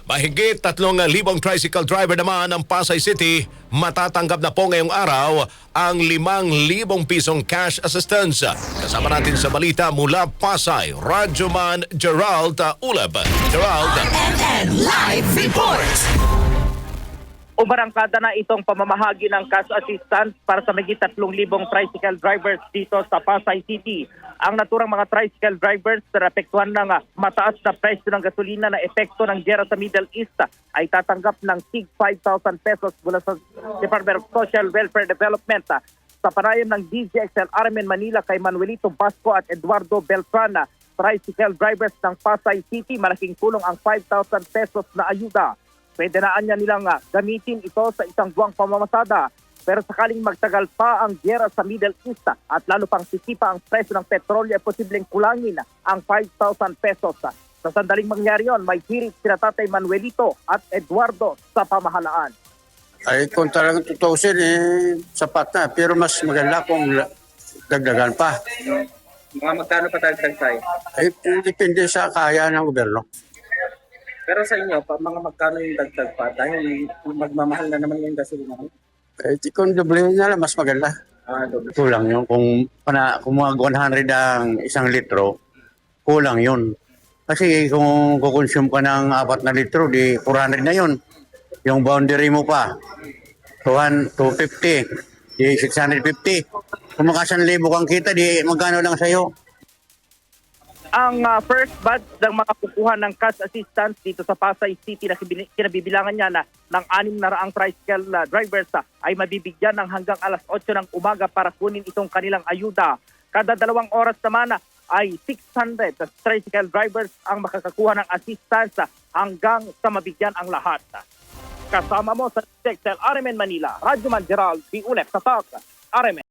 Mahigit 3,000 tricycle driver naman ng Pasay City matatanggap na po ngayong araw ang 5,000 pisong cash assistance. Kasama natin sa balita mula Pasay, Radyoman Gerald Uleb. Gerald. RMN Live Report! Umarangkada na itong pamamahagi ng cash assistance para sa mahigit 3,000 tricycle drivers dito sa Pasay City. Ang naturang mga tricycle drivers na apektuhan ng mataas na presyo ng gasolina na epekto ng giyera sa Middle East ay tatanggap ng tig 5,000 pesos mula sa Department of Social Welfare Development. Sa panayam ng DZXL RMN Manila kay Manuelito Basco at Eduardo Beltrana, tricycle drivers ng Pasay City, malaking tulong ang 5,000 pesos na ayuda. Pwede na anya nilang gamitin ito sa isang buwang pamamasada. Pero sakaling magtagal pa ang giyera sa Middle East at lalo pang sisipa ang presyo ng petrolyo, ay posibleng kulangin ang 5,000 pesos. Sa sandaling mangyari yon, may hirit sila Tatay Manuelito at Eduardo sa pamahalaan. Ay kung talagang tutusin, sapat na. Pero mas maganda kung dagdagan pa. Mga magkano pa dagdag tayo? Ay depende sa kaya ng gobyerno. Pero sa inyo, mga magkano yung dagdag pa? Dahil magmamahal na naman yung gasolina. Ay kung doblehin na lang, mas maganda. Doble. Kulang yun. Kung mga 100 ang isang litro, kulang yun. Kasi kung kukonsume ka ng 4 na litro, di 400 na yun. Yung boundary mo pa, 250, di 650. Kung maka 1,000 kang kita, di magkano lang sa'yo. Ang first batch ng mga kukuha ng cash assistance dito sa Pasay City na kinabibilangan niya na ng 600 tricycle drivers ay mabibigyan ng hanggang alas 8 ng umaga para kunin itong kanilang ayuda. Kada 2 oras naman ay 600 tricycle drivers ang makakakuha ng assistance hanggang sa mabigyan ang lahat. Kasama mo sa DZXL RMN Manila, Radyoman Gerald Uleb sa Talk, RMN.